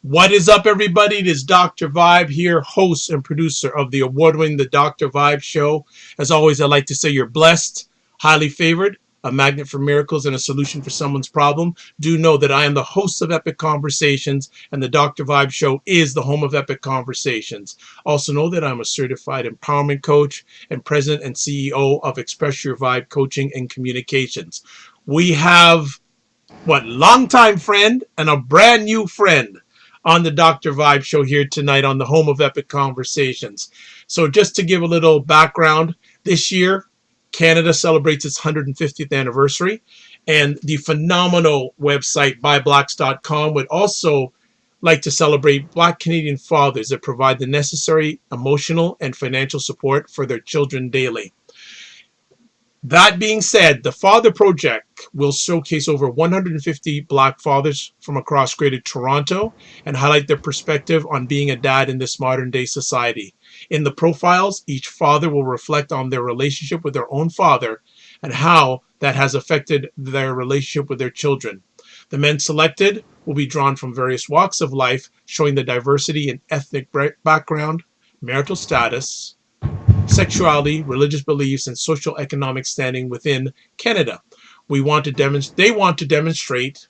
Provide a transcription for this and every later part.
What is up, everybody? It is Dr. Vibe here, host and producer of the award-winning The Dr. Vibe Show. As always, I'd like to say you're blessed, highly favored, a magnet for miracles, and a solution for someone's problem. Do know that I am the host of Epic Conversations, and the Dr. Vibe Show is the home of Epic Conversations. Also know that I'm a certified empowerment coach and president and CEO of Express Your Vibe Coaching and Communications. We have longtime friend and a brand new friend on the Dr. Vibe Show here tonight on the home of Epic Conversations. So just to give a little background, this year, Canada celebrates its 150th anniversary, and the phenomenal website byblacks.com would also like to celebrate Black Canadian fathers that provide the necessary emotional and financial support for their children daily. That being said, the Father Project will showcase over 150 Black fathers from across Greater Toronto and highlight their perspective on being a dad in this modern day society. In the profiles, each father will reflect on their relationship with their own father and how that has affected their relationship with their children. The men selected will be drawn from various walks of life, showing the diversity in ethnic background, marital status, sexuality, religious beliefs, and socioeconomic standing within Canada. They want to demonstrate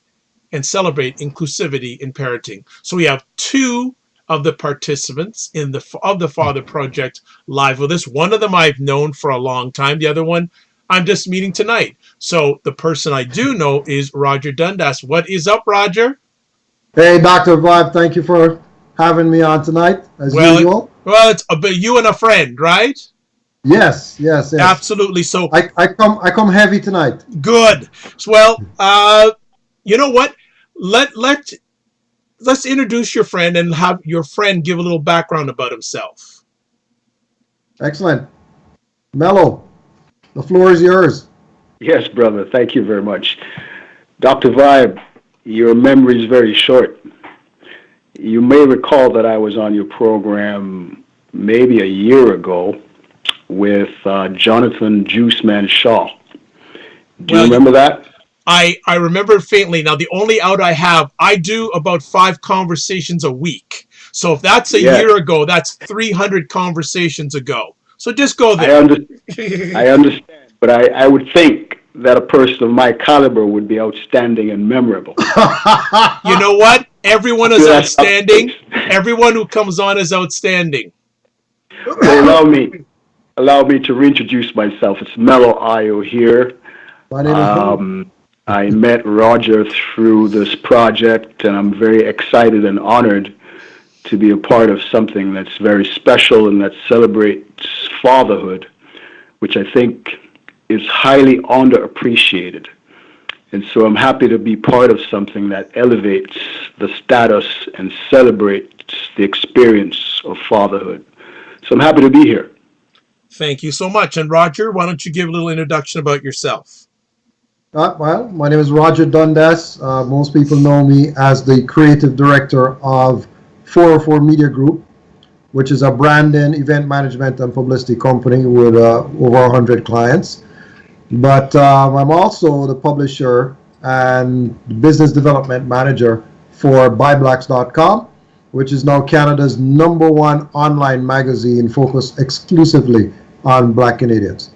and celebrate inclusivity in parenting. So we have two of the participants of the Father Project live with us. One of them I've known for a long time. The other one I'm just meeting tonight. So the person I do know is Roger Dundas. What is up, Roger? Hey, Dr. Vibe, thank you for having me on tonight, as usual. Well, it's about you and a friend, right? Yes. Absolutely. So I come heavy tonight. Good. Well, you know what? Let's introduce your friend and have your friend give a little background about himself. Excellent. Mello, the floor is yours. Yes, brother. Thank you very much. Dr. Vibe, your memory is very short. You may recall that I was on your program maybe a year ago with Jonathan Juiceman Shaw. Do you remember that? I remember it faintly. Now, the only out I have, I do about 5 conversations a week. So if that's a year ago, that's 300 conversations ago. So just go there. I understand, but I would think that a person of my caliber would be outstanding and memorable. You know what? Everyone is outstanding. Everyone who comes on is outstanding. Well, allow me to reintroduce myself. It's Mello Ayo here. My name is I met Roger through this project, and I'm very excited and honored to be a part of something that's very special and that celebrates fatherhood, which I think is highly underappreciated. And so I'm happy to be part of something that elevates the status and celebrates the experience of fatherhood. So I'm happy to be here. Thank you so much. And Roger, why don't you give a little introduction about yourself? Well, my name is Roger Dundas. Most people know me as the creative director of 404 Media Group, which is a branding, event management, and publicity company with over 100 clients. But I'm also the publisher and business development manager for byblacks.com, which is now Canada's #1 online magazine focused exclusively on Black Canadians.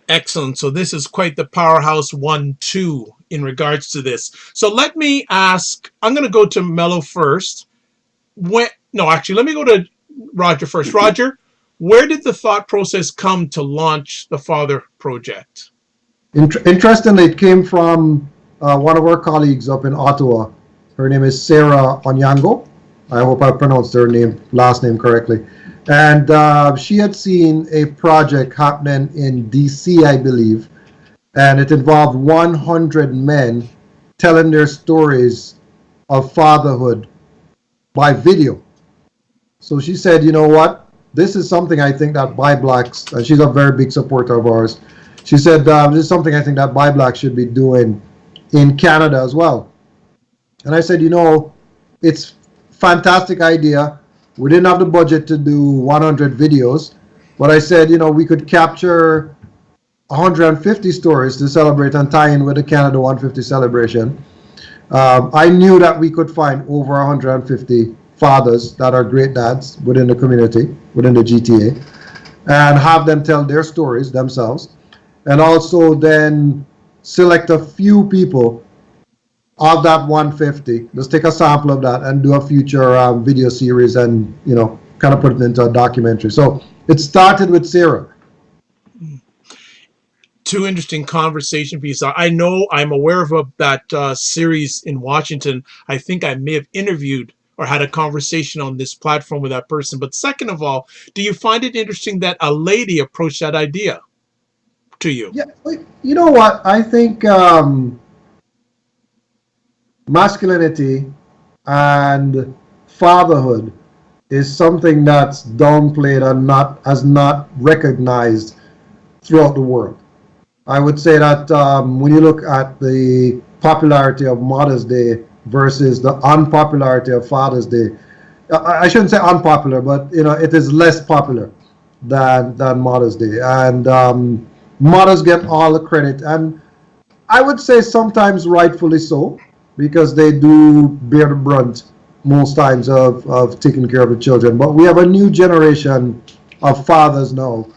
Excellent. So this is quite the powerhouse 1-2 in regards to this. So let me ask, I'm going to go to Mello first. Let me go to Roger first. Roger, where did the thought process come to launch the Father Project? Interestingly, it came from one of our colleagues up in Ottawa. Her name is Sarah Onyango. I hope I pronounced her last name correctly. And she had seen a project happening in DC, I believe, and it involved 100 men telling their stories of fatherhood by video. So she said, you know what? This is something I think that ByBlacks, and she's a very big supporter of ours. She said, this is something I think that ByBlacks should be doing in Canada as well. And I said, it's fantastic idea. We didn't have the budget to do 100 videos, but I said, we could capture 150 stories to celebrate and tie in with the Canada 150 celebration. I knew that we could find over 150 fathers that are great dads within the community, within the GTA, and have them tell their stories themselves. And also then select a few people of that 150. Let's take a sample of that and do a future video series and, kind of put it into a documentary. So it started with Sarah. Two interesting conversation pieces. I know I'm aware of that series in Washington. I think I may have interviewed or had a conversation on this platform with that person. But second of all, do you find it interesting that a lady approached that idea to you? Yeah, you know what? I think masculinity and fatherhood is something that's downplayed and not recognized throughout the world. I would say that when you look at the popularity of Mother's Day versus the unpopularity of Father's Day, I shouldn't say unpopular, but it is less popular than Mother's Day, and mothers get all the credit, and I would say sometimes rightfully so, because they do bear the brunt most times of taking care of the children. But we have a new generation of fathers now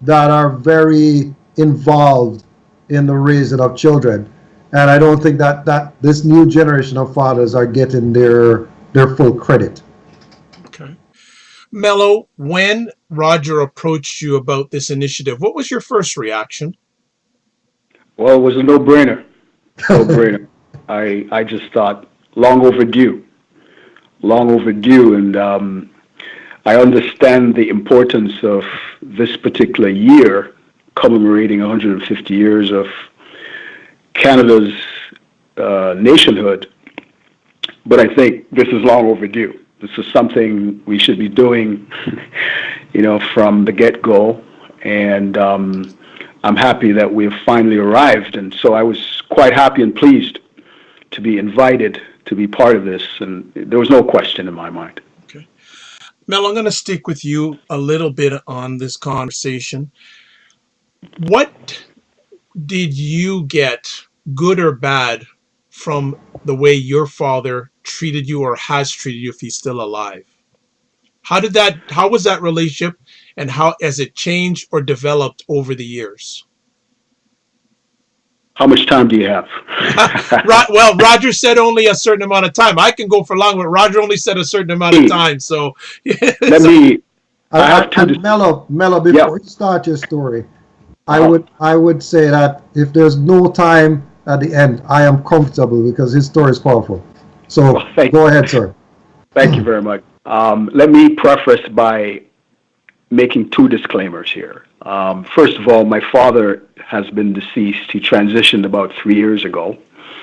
that are very involved in the raising of children. And I don't think that this new generation of fathers are getting their full credit. Okay. Mello, when Roger approached you about this initiative, what was your first reaction? Well, it was a no-brainer. No brainer. I just thought long overdue, and I understand the importance of this particular year commemorating 150 years of Canada's nationhood, but I think this is long overdue. This is something we should be doing, from the get-go, and I'm happy that we have finally arrived, and so I was quite happy and pleased to be invited to be part of this, and there was no question in my mind. Okay. Mel, I'm going to stick with you a little bit on this conversation. What did you get, good or bad, from the way your father treated you or has treated you if he's still alive? How was that relationship, and how has it changed or developed over the years? How much time do you have? Well, Roger said only a certain amount of time. I can go for long, but Roger only said a certain amount of time. So, Let me. I have And Mello, before Yeah. you start your story, Uh-huh. I would say that if there's no time at the end, I am comfortable because his story is powerful. So Well, go ahead, sir. Thank you very much. Let me preface by making two disclaimers here. First of all, my father has been deceased. He transitioned about 3 years ago.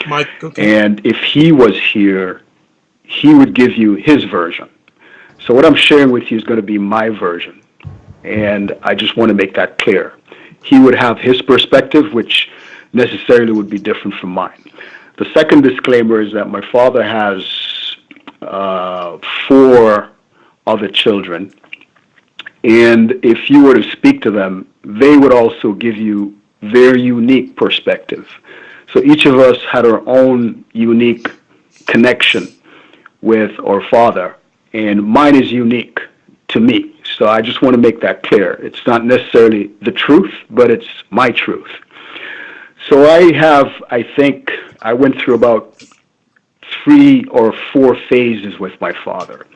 Mike, okay. And if he was here, he would give you his version. So what I'm sharing with you is going to be my version. And I just want to make that clear. He would have his perspective, which necessarily would be different from mine. The second disclaimer is that my father has 4 other children. And if you were to speak to them, they would also give you their unique perspective. So each of us had our own unique connection with our father, and mine is unique to me. So I just want to make that clear. It's not necessarily the truth, but it's my truth. So I think I went through about 3 or 4 phases with my father.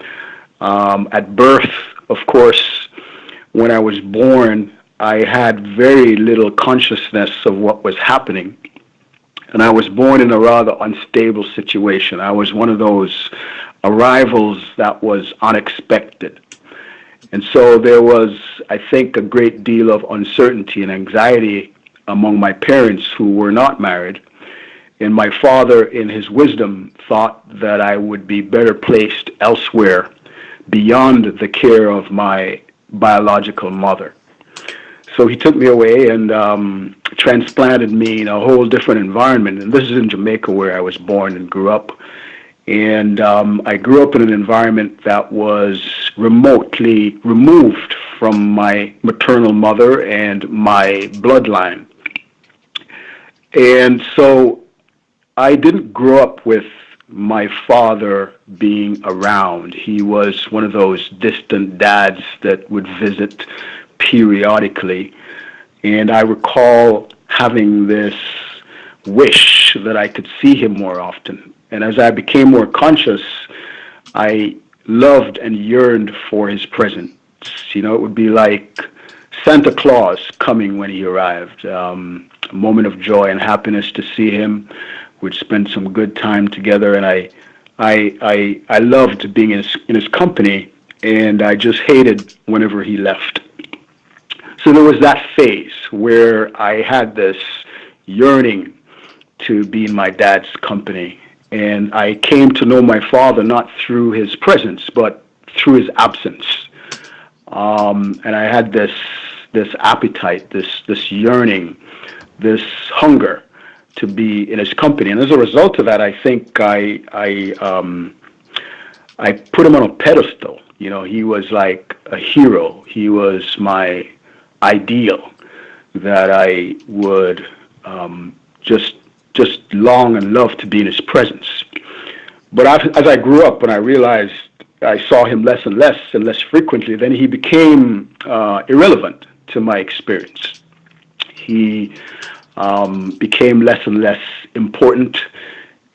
At birth, of course, when I was born, I had very little consciousness of what was happening. And I was born in a rather unstable situation. I was one of those arrivals that was unexpected. And so there was, I think, a great deal of uncertainty and anxiety among my parents who were not married. And my father, in his wisdom, thought that I would be better placed elsewhere beyond the care of my biological mother. So he took me away and transplanted me in a whole different environment. And this is in Jamaica, where I was born and grew up. And I grew up in an environment that was remotely removed from my maternal mother and my bloodline. And so I didn't grow up with my father being around. He was one of those distant dads that would visit periodically. And I recall having this wish that I could see him more often. And as I became more conscious, I loved and yearned for his presence. It would be like Santa Claus coming when he arrived. A moment of joy and happiness to see him. We'd spend some good time together, and I loved being in his company, and I just hated whenever he left. So there was that phase where I had this yearning to be in my dad's company. And I came to know my father not through his presence, but through his absence. And I had this appetite, this yearning, this hunger to be in his company. And as a result of that, I think I put him on a pedestal. He was like a hero. He was my ideal that I would just long and love to be in his presence. But as I grew up and I realized I saw him less and less frequently, then he became irrelevant to my experience. He became less and less important,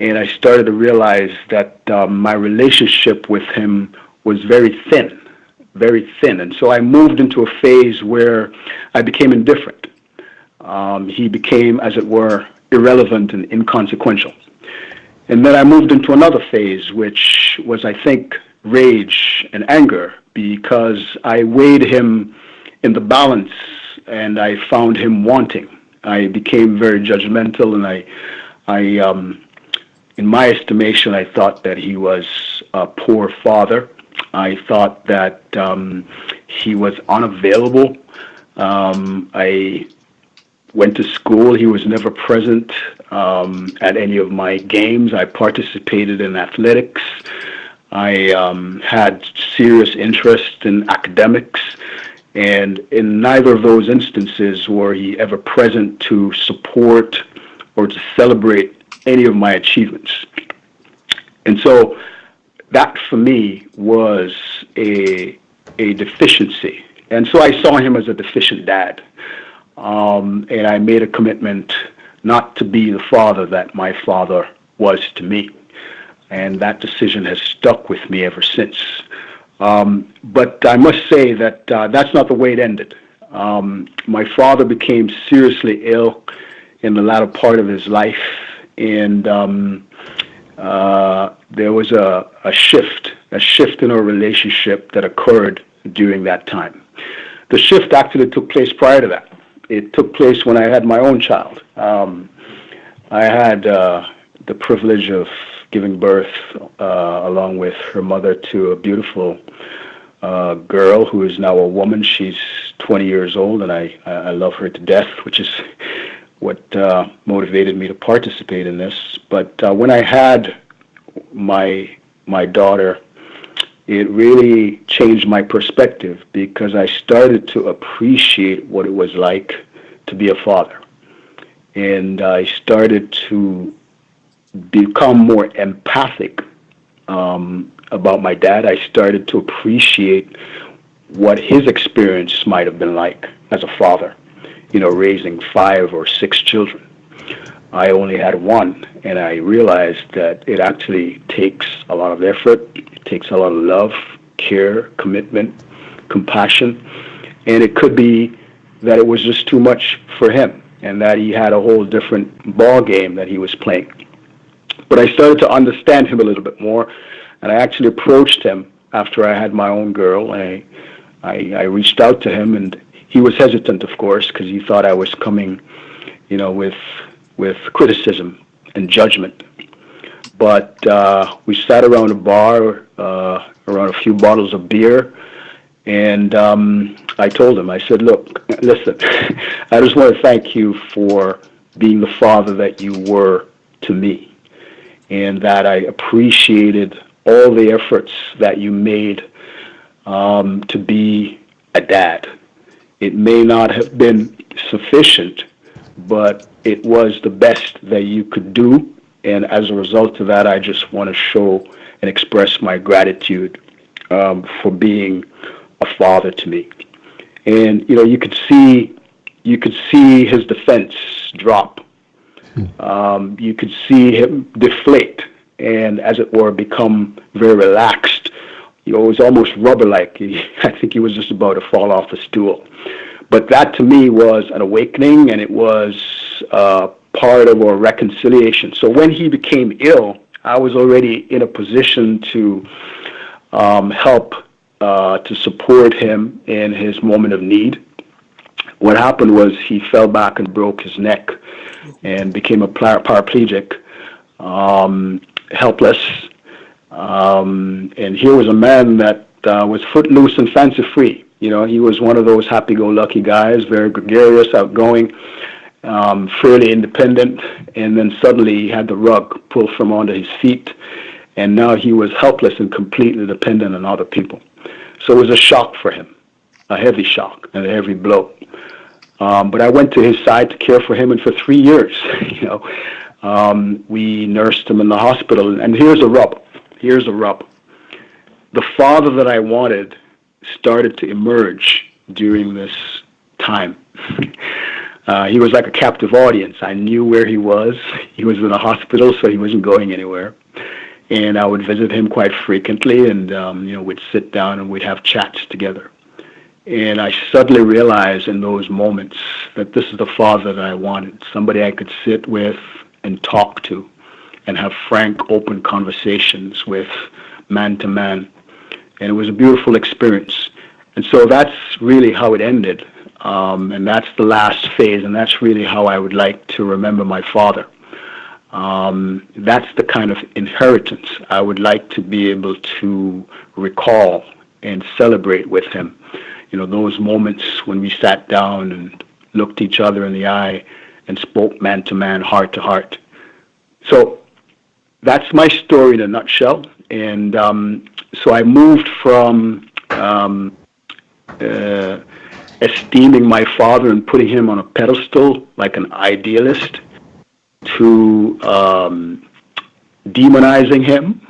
and I started to realize that my relationship with him was very thin, very thin. And so I moved into a phase where I became indifferent. He became, as it were, irrelevant and inconsequential. And then I moved into another phase, which was, I think, rage and anger, because I weighed him in the balance and I found him wanting. I became very judgmental, and in my estimation, I thought that he was a poor father. I thought that he was unavailable. I went to school. He was never present at any of my games. I participated in athletics. I had serious interest in academics. And in neither of those instances were he ever present to support or to celebrate any of my achievements. And so that for me was a deficiency. And so I saw him as a deficient dad. And I made a commitment not to be the father that my father was to me. And that decision has stuck with me ever since. But I must say that that's not the way it ended. My father became seriously ill in the latter part of his life, and there was a shift in our relationship that occurred during that time. The shift actually took place prior to that. It took place when I had my own child. I had the privilege of giving birth along with her mother to a beautiful girl who is now a woman. She's 20 years old, and I love her to death, which is what motivated me to participate in this. But when I had my daughter, it really changed my perspective, because I started to appreciate what it was like to be a father. And I started to become more empathic about my dad. I started to appreciate what his experience might have been like as a father, raising 5 or 6 children. I only had one, and I realized that it actually takes a lot of effort. It takes a lot of love, care, commitment, compassion, and it could be that it was just too much for him, and that he had a whole different ball game that he was playing. But I started to understand him a little bit more, and I actually approached him after I had my own girl. I reached out to him, and he was hesitant, of course, because he thought I was coming, with criticism and judgment. But we sat around a bar, around a few bottles of beer, and I told him, I said, look, listen, I just want to thank you for being the father that you were to me, and that I appreciated all the efforts that you made to be a dad. It may not have been sufficient, but it was the best that you could do, And as a result of that, I just want to show and express my gratitude for being a father to me. And you could see his defense drop. You could see him deflate, and as it were, become very relaxed. It was almost rubber-like. I think he was just about to fall off the stool. But that to me was an awakening, and it was part of our reconciliation. So when he became ill, I was already in a position to help to support him in his moment of need. What happened was he fell back and broke his neck and became a paraplegic, helpless. And here was a man that was footloose and fancy-free. You know, he was one of those happy-go-lucky guys, very gregarious, outgoing, fairly independent, and then suddenly he had the rug pulled from under his feet, and now he was helpless and completely dependent on other people. So it was a shock for him, a heavy shock and a heavy blow. But I went to his side to care for him, and for 3 years, we nursed him in the hospital. And here's a rub. The father that I wanted started to emerge during this time. He was like a captive audience. I knew where he was. He was in a hospital, so he wasn't going anywhere. And I would visit him quite frequently, and we'd sit down and we'd have chats together. And I suddenly realized in those moments that this is the father that I wanted, somebody I could sit with and talk to and have frank, open conversations with, man to man. And it was a beautiful experience. And so that's really how it ended. And that's the last phase, and that's really how I would like to remember my father. That's the kind of inheritance I would like to be able to recall and celebrate with him. Those moments when we sat down and looked each other in the eye and spoke man to man, heart to heart. So that's my story in a nutshell. And so I moved from esteeming my father and putting him on a pedestal like an idealist to demonizing him.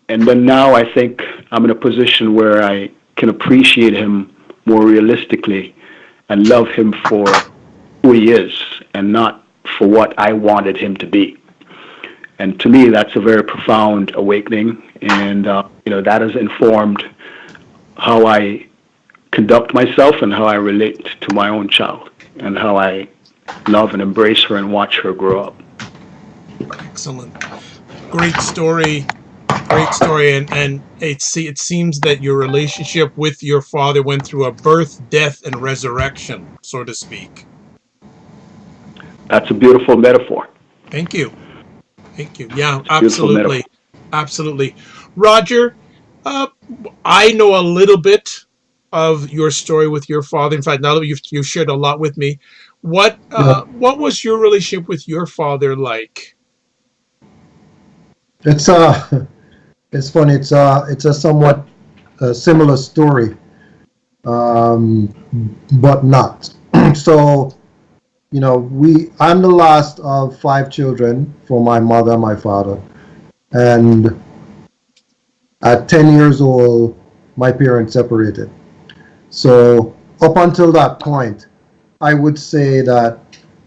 And then now I think I'm in a position where I can appreciate him more realistically and love him for who he is and not for what I wanted him to be. And to me, that's a very profound awakening, and that has informed how I conduct myself and how I relate to my own child and how I love and embrace her and watch her grow up. Excellent. Great story. And it seems that your relationship with your father went through a birth, death, and resurrection, so to speak. That's a beautiful metaphor. Thank you. Yeah, absolutely. Roger, I know a little bit of your story with your father. In fact, now that you've shared a lot with me, what was your relationship with your father like? It's funny. It's a somewhat similar story, but not. So, I'm the last of 5 children for my mother and my father, and at 10 years old, my parents separated. So up until that point, I would say that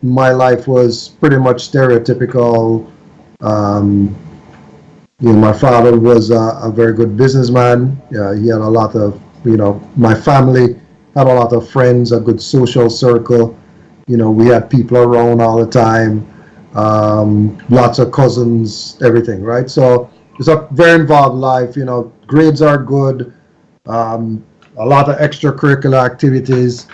my life was pretty much stereotypical. My father was a very good businessman. He had a lot of, my family had a lot of friends, a good social circle. We had people around all the time, lots of cousins, everything, right? So it's a very involved life. Grades are good, a lot of extracurricular activities,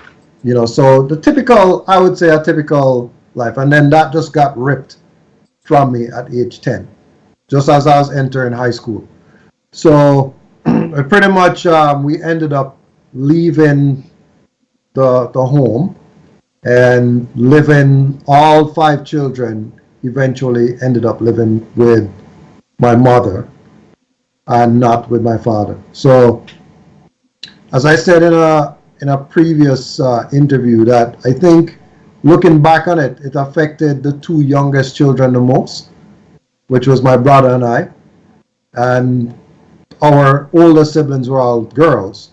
so I would say a typical life. And then that just got ripped from me at age 10, just as I was entering high school. So pretty much we ended up leaving the home and living, all 5 children eventually ended up living with my mother and not with my father. So as I said in a previous interview, that I think looking back on it, it affected the 2 youngest children the most, which was my brother and I, and our older siblings were all girls.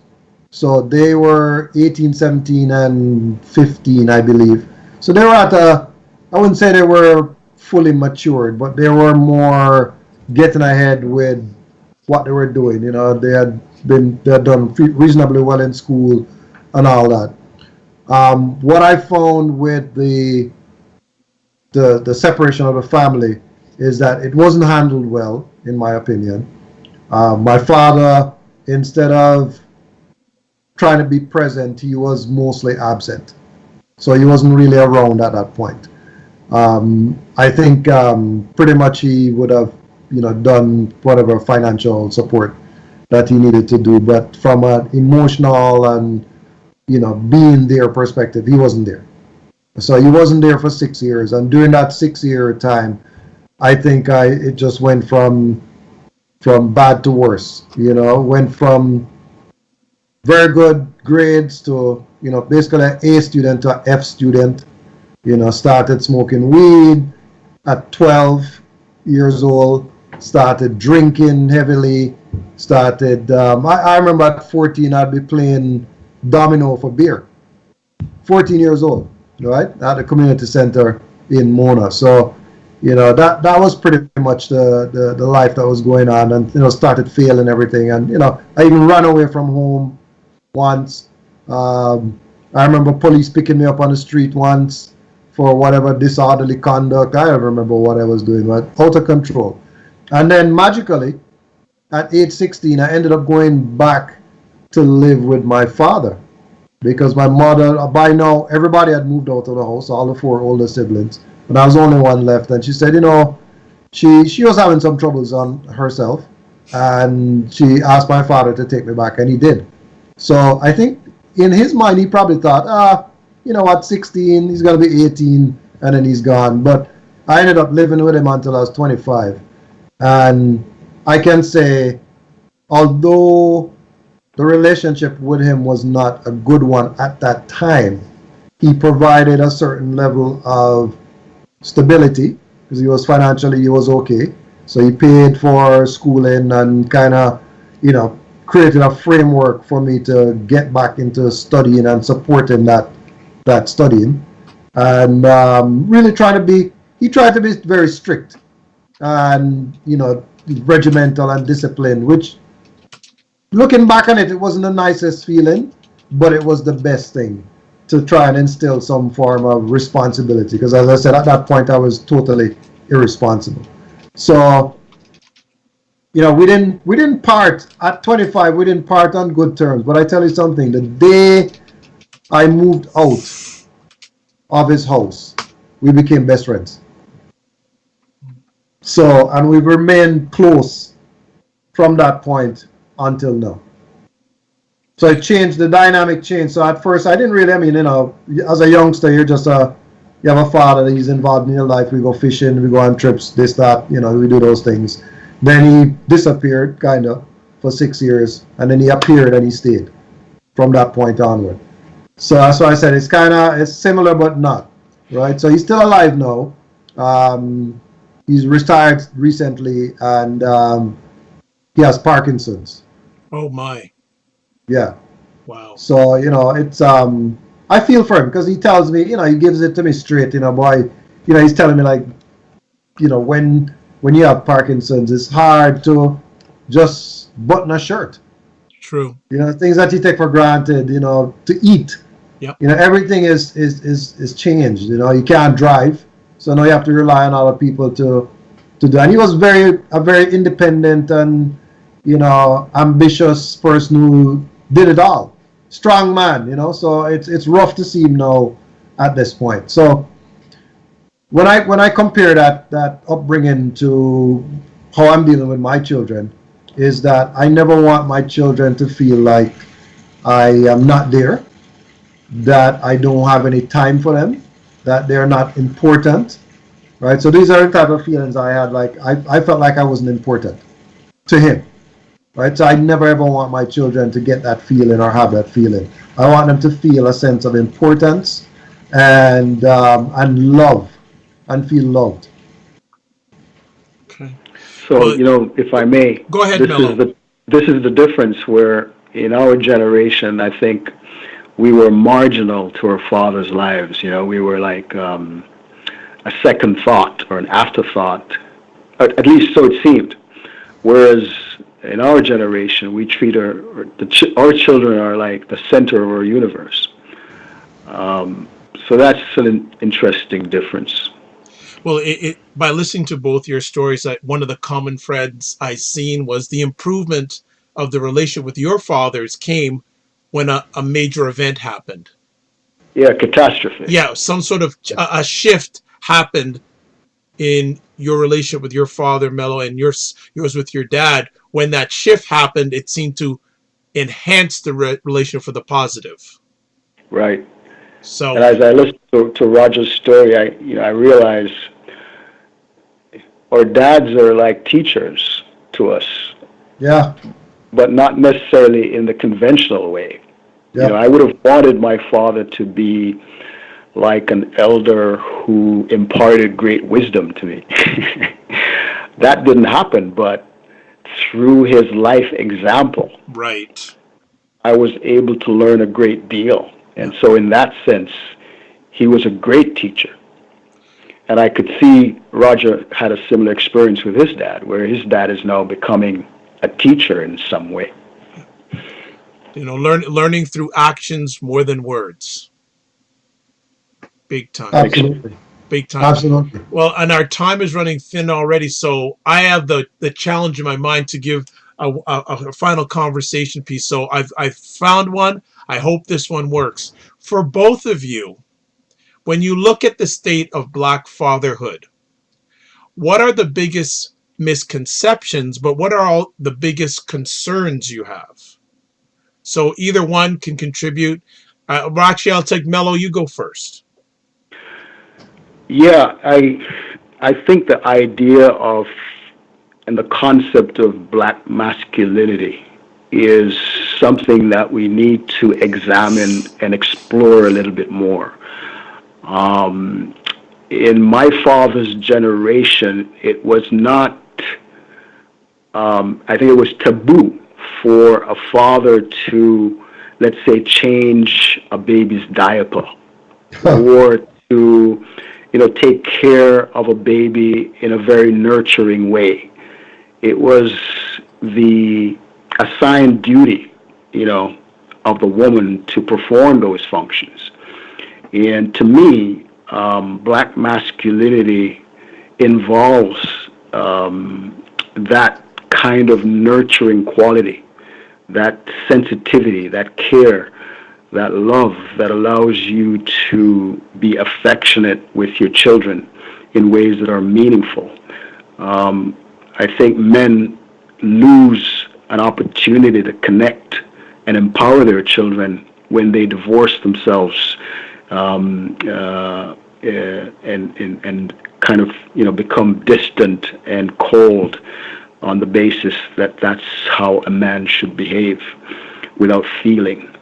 So they were 18, 17, and 15, I believe. So they were at I wouldn't say they were fully matured, but they were more getting ahead with what they were doing. You know, they had done reasonably well in school and all that. What I found with the separation of the family is that it wasn't handled well, in my opinion. My father, instead of trying to be present, he was mostly absent. So he wasn't really around at that point. I think pretty much he would have, done whatever financial support that he needed to do, but from an emotional and being there perspective, he wasn't there. So he wasn't there for 6 years, and during that 6 year time, I think it just went from bad to worse. Went from very good grades to basically an A student to an F student. Started smoking weed at 12 years old. Started drinking heavily. I remember at 14 I'd be playing domino for beer. 14 years old, right? At the community center in Mona. So, that was pretty much the life that was going on, and started failing everything, and I even ran away from home once. I remember police picking me up on the street once for whatever disorderly conduct. I don't remember what I was doing, but out of control. And then magically, at age 16, I ended up going back to live with my father, because my mother, by now, everybody had moved out of the house, all the 4 older siblings, and I was the only one left. And she said, she was having some troubles on herself, and she asked my father to take me back, and he did. So I think in his mind, he probably thought, at 16, he's going to be 18, and then he's gone. But I ended up living with him until I was 25. And I can say, although the relationship with him was not a good one at that time, he provided a certain level of stability, because he was okay. So he paid for schooling and kind of, created a framework for me to get back into studying and supporting that studying. And really he tried to be very strict and, regimental and disciplined, which, looking back on it, it wasn't the nicest feeling, but it was the best thing to try and instill some form of responsibility. Because as I said, at that point, I was totally irresponsible. So, we didn't part at 25. We didn't part on good terms. But I tell you something: the day I moved out of his house, we became best friends. So, and we've remained close from that point until now. So it changed, the dynamic changed. So at first I didn't really, as a youngster, you have a father that he's involved in your life. We go fishing, we go on trips, this, that, we do those things. Then he disappeared, kind of, for 6 years. And then he appeared and he stayed from that point onward. So that's why I said it's similar but not, right? So he's still alive now. He's retired recently, and he has Parkinson's. Oh my. Yeah. Wow. So, it's I feel for him, because he tells me, he gives it to me straight, boy, he's telling me, like, when you have Parkinson's, it's hard to just button a shirt. True. Things that you take for granted, to eat. Yep. Everything is changed. You can't drive, so now you have to rely on other people to do. And he was a very independent and ambitious person who did it all. Strong man, so it's rough to see him now at this point. So when I compare that upbringing to how I'm dealing with my children, is that I never want my children to feel like I am not there, that I don't have any time for them, that they're not important, right? So these are the type of feelings I had. Like I felt like I wasn't important to him, right? So I never ever want my children to get that feeling or have that feeling. I want them to feel a sense of importance and love, and feel loved. Okay. So, Well, if I may, go ahead, this is Mello. the difference where in our generation, I think we were marginal to our father's lives. We were like a second thought or an afterthought, at least so it seemed. Whereas in our generation, we treat our children are like the center of our universe. Um, so that's an interesting difference. Well, by listening to both your stories, one of the common threads I seen was the improvement of the relationship with your fathers came when a major event happened. Yeah, catastrophe. Yeah, some sort of a shift happened in your relationship with your father, Mello, and yours with your dad. When that shift happened, it seemed to enhance the relationship for the positive. Right. And So, as I listen to Roger's story, I realize our dads are like teachers to us, Yeah. but not necessarily in the conventional way. Yep. I would have wanted my father to be like an elder who imparted great wisdom to me. That didn't happen, but through his life example, right. I was able to learn a great deal. Yeah. And so, in that sense, he was a great teacher. And I could see Roger had a similar experience with his dad, where his dad is now becoming a teacher in some way. Learning through actions more than words. Big time. Ex- Absolutely. Big time. Absolutely. Well, and our time is running thin already, so I have the challenge in my mind to give a final conversation piece. So I've found one. I hope this one works for both of you. When you look at the state of Black fatherhood, what are the biggest misconceptions, but what are all the biggest concerns you have? So either one can contribute. Actually, I'll take Mello. You go first. Yeah, I think the idea of and the concept of black masculinity is something that we need to examine and explore a little bit more. Um, in my father's generation, it was not, I think it was taboo for a father to, let's say, change a baby's diaper or to, take care of a baby in a very nurturing way. It was the assigned duty, of the woman to perform those functions. And to me, black masculinity involves that kind of nurturing quality, that sensitivity, that care, that love that allows you to be affectionate with your children in ways that are meaningful. Um, I think men lose an opportunity to connect and empower their children when they divorce themselves and kind of become distant and cold on the basis that that's how a man should behave without feeling.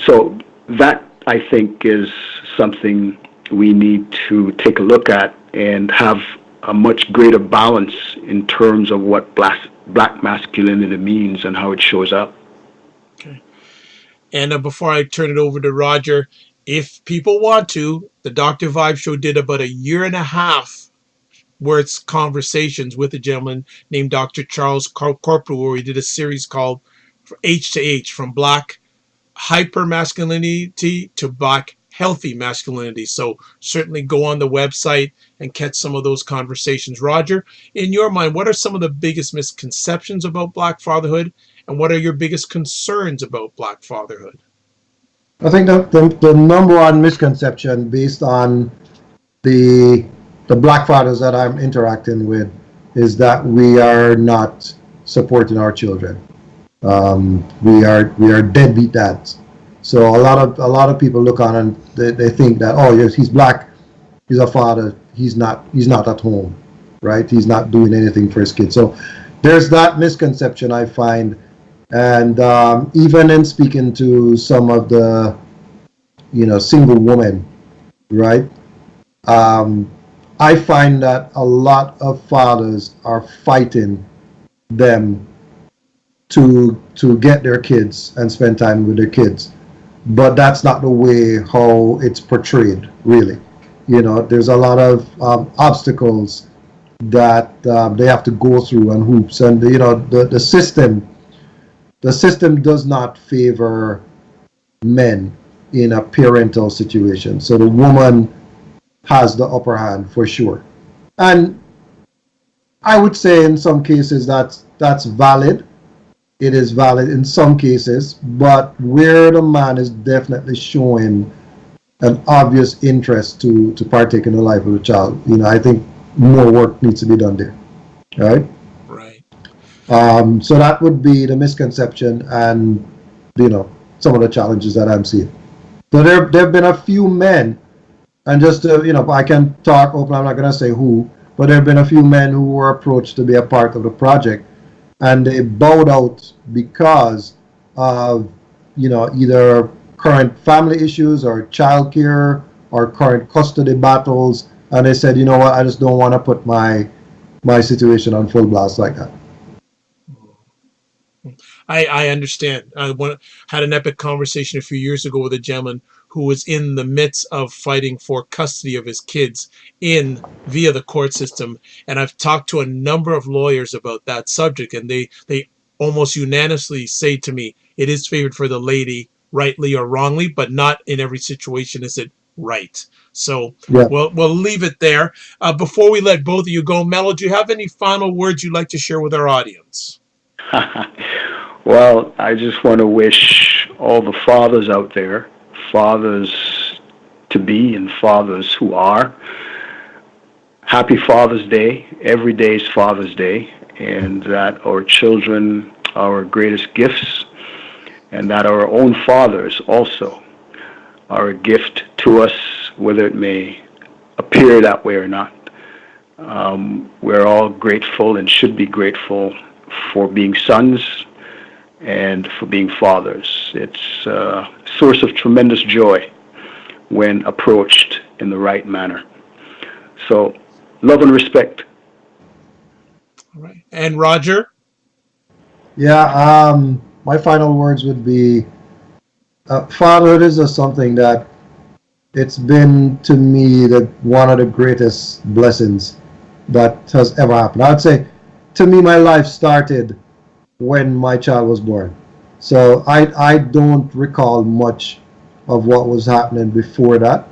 So that I think is something we need to take a look at and have a much greater balance in terms of what black masculinity means and how it shows up. Okay. And before I turn it over to Roger, if people want to, the Dr. Vibe Show did about a year and a half worth conversations with a gentleman named Dr. Charles Corporal, where we did a series called H to H, from Black hyper masculinity to Black healthy masculinity. So certainly go on the website and catch some of those conversations. Roger, in your mind, what are some of the biggest misconceptions about Black fatherhood, and what are your biggest concerns about Black fatherhood? I think the number one misconception based on the the black fathers that I'm interacting with is that we are not supporting our children. We are deadbeat dads. So a lot of people look on and they think that, oh yes, he's black, he's a father, he's not at home, right? He's not doing anything for his kids. So there's that misconception I find, and even in speaking to some of the single women, right? Um, I find that a lot of fathers are fighting them to get their kids and spend time with their kids, but that's not the way how it's portrayed, really. There's a lot of obstacles that they have to go through and hoops, and the system does not favor men in a parental situation. So the woman has the upper hand for sure. And I would say in some cases that's valid. It is valid in some cases, but where the man is definitely showing an obvious interest to partake in the life of the child, I think more work needs to be done there. Right? Right. So that would be the misconception and some of the challenges that I'm seeing. So there have been a few men, and just to, I can talk open. I'm not going to say who, but there have been a few men who were approached to be a part of the project, and they bowed out because of either current family issues or childcare or current custody battles, and they said, what, I just don't want to put my situation on full blast like that. I understand. Had an epic conversation a few years ago with a gentleman who was in the midst of fighting for custody of his kids in via the court system, and I've talked to a number of lawyers about that subject, and they almost unanimously say to me it is favored for the lady, rightly or wrongly, but not in every situation is it right. So Yeah. we'll leave it there. Before we let both of you go, Mello, do you have any final words you'd like to share with our audience? Well, I just want to wish all the fathers out there, fathers to be and fathers who are, happy Father's Day. Every day is Father's Day, and that our children are our greatest gifts, and that our own fathers also are a gift to us, whether it may appear that way or not. We're all grateful and should be grateful for being sons and for being fathers. It's a source of tremendous joy when approached in the right manner. So, love and respect. All right. And Roger? Yeah. My final words would be, fatherhood is just something that it's been to me that one of the greatest blessings that has ever happened. I'd say, to me, my life started when my child was born. So I don't recall much of what was happening before that,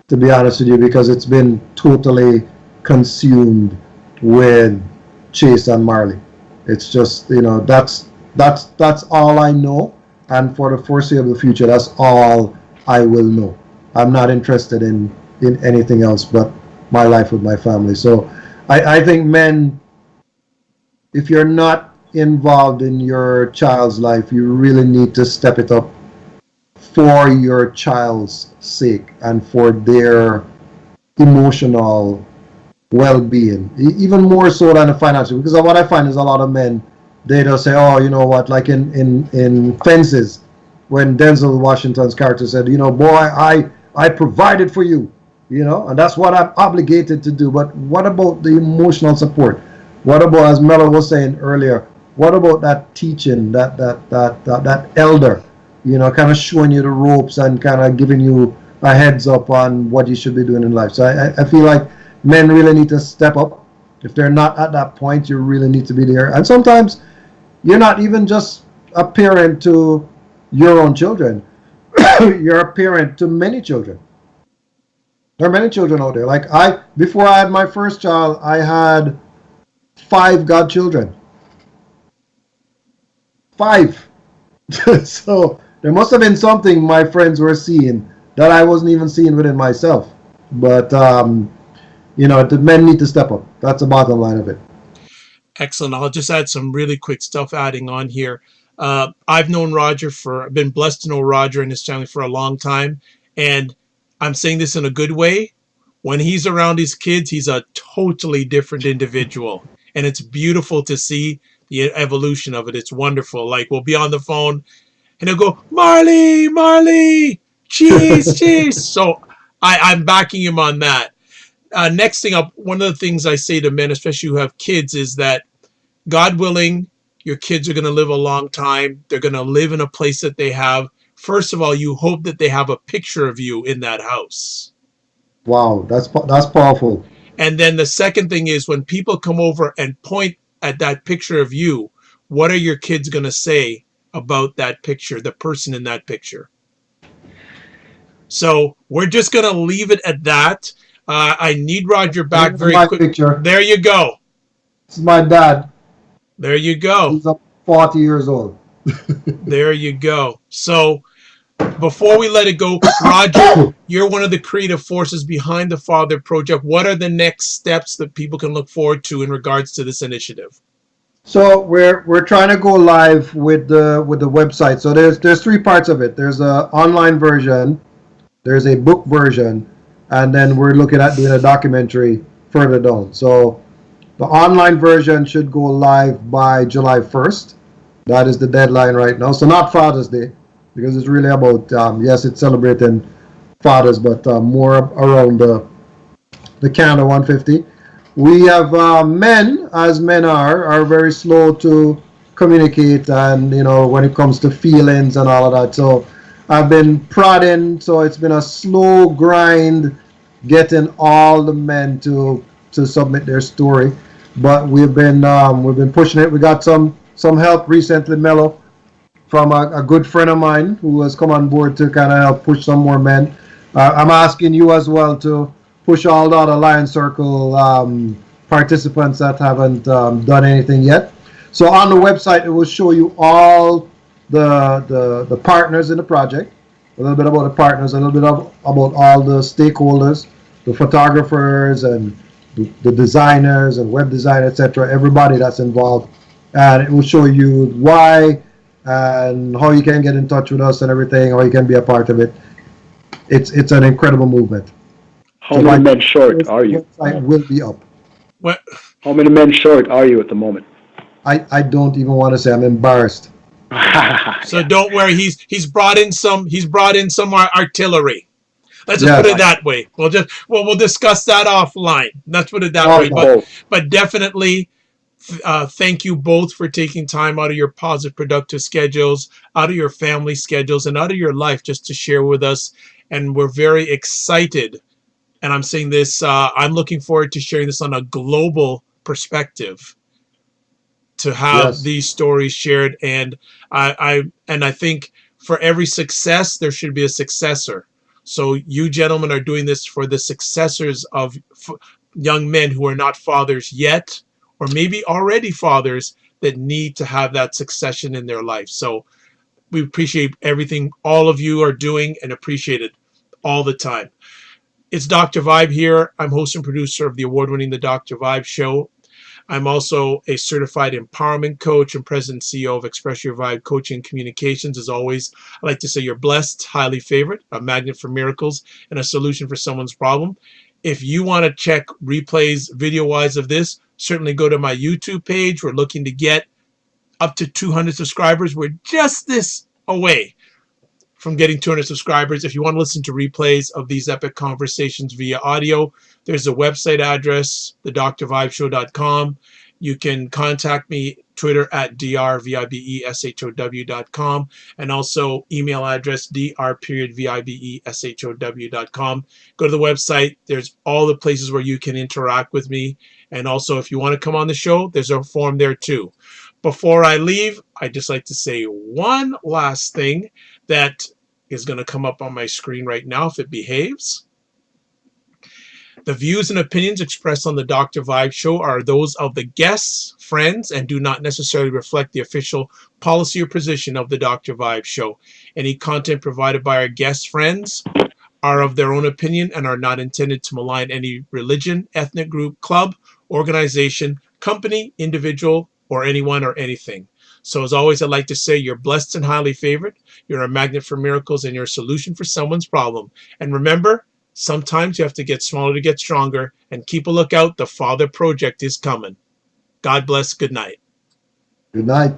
to be honest with you, because it's been totally consumed with Chase and Marley. It's just, that's all I know, and for the foreseeable future, that's all I will know. I'm not interested in anything else but my life with my family. So I think men, if you're not involved in your child's life, you really need to step it up for your child's sake and for their emotional well-being, even more so than the financial. Because what I find is a lot of men, they just say, oh, you know what, like in Fences, when Denzel Washington's character said, boy, I provided for you, and that's what I'm obligated to do. But what about the emotional support? What about, as Mello was saying earlier, what about that teaching, that elder, kind of showing you the ropes and kind of giving you a heads up on what you should be doing in life? So I feel like men really need to step up. If they're not at that point, you really need to be there. And sometimes you're not even just a parent to your own children. You're a parent to many children. There are many children out there. Like before I had my first child, I had 5 godchildren. 5. So there must have been something my friends were seeing that I wasn't even seeing within myself. But the men need to step up. That's the bottom line of it. Excellent. I'll just add some really quick stuff adding on here. I've been blessed to know Roger and his family for a long time. And I'm saying this in a good way. When he's around his kids, he's a totally different individual. And it's beautiful to see the evolution of it. It's wonderful. Like we'll be on the phone and he'll go, Marley, Marley, cheese, cheese. So I'm backing him on that. next thing up, one of the things I say to men, especially who have kids, is that God willing, your kids are going to live a long time. They're going to live in a place that they have. First of all, you hope that they have a picture of you in that house. Wow, that's powerful. And then the second thing is when people come over and point at that picture of you, what are your kids going to say about that picture, the person in that picture? So we're just going to leave it at that. I need Roger back Here's very my quick. picture. There you go. This is my dad. There you go. He's up 40 years old. There you go. So before we let it go, Roger, you're one of the creative forces behind the Father Project. What are the next steps that people can look forward to in regards to this initiative? So we're trying to go live with the website. So there's three parts of it. There's a online version, there's a book version, and then we're looking at doing a documentary further down. So the online version should go live by July 1st. That is the deadline right now. So not Father's Day, because it's really about yes, it's celebrating fathers, but more around the Canada 150. We have men, as men are very slow to communicate, and when it comes to feelings and all of that. So I've been prodding. So it's been a slow grind getting all the men to submit their story, but we've been pushing it. We got some help recently, Mello, from a good friend of mine who has come on board to kind of help push some more men. I'm asking you as well to push all the other Lion Circle participants that haven't done anything yet. So on the website, it will show you all the partners in the project, a little bit about the partners, a little bit about all the stakeholders, the photographers and the designers and web design, etc. Everybody that's involved, and it will show you why and how you can get in touch with us and everything, how you can be a part of it. It's an incredible movement. How So many by men short are you? website will be up. What? How many men short are you at the moment? I don't even want to say. I'm embarrassed. So don't worry. He's brought in some artillery. Let's just put Yes. it that way. We'll discuss that offline. Let's put it that way. Okay. But definitely, thank you both for taking time out of your positive, productive schedules, out of your family schedules, and out of your life just to share with us. And we're very excited. And I'm saying this. I'm looking forward to sharing this on a global perspective, to have Yes. these stories shared. And I think for every success there should be a successor. So you gentlemen are doing this for the successors of young men who are not fathers yet, or maybe already fathers, that need to have that succession in their life. So we appreciate everything all of you are doing, and appreciate it all the time. It's Dr. Vibe here. I'm host and producer of the award-winning The Dr. Vibe Show. I'm also a certified empowerment coach and president and CEO of Express Your Vibe Coaching Communications. As always, I like to say you're blessed, highly favored, a magnet for miracles, and a solution for someone's problem. If you want to check replays video-wise of this, certainly go to my YouTube page. We're looking to get up to 200 subscribers. We're just this away from getting 200 subscribers. If you want to listen to replays of these epic conversations via audio, there's a website address, thedrvibeshow.com. You can contact me, Twitter at drvibeshow.com, and also email address dr.vibeshow.com. Go to the website. There's all the places where you can interact with me. And also, if you want to come on the show, there's a form there too. Before I leave, I'd just like to say one last thing that is going to come up on my screen right now if it behaves. The views and opinions expressed on the Dr. Vibe Show are those of the guests, friends, and do not necessarily reflect the official policy or position of the Dr. Vibe Show. Any content provided by our guest friends are of their own opinion and are not intended to malign any religion, ethnic group, club, organization, company, individual, or anyone or anything. So as always, I'd like to say you're blessed and highly favored. You're a magnet for miracles, and you're a solution for someone's problem. And remember, sometimes you have to get smaller to get stronger, and keep a lookout. The Father Project is coming. God bless. Good night. Good night.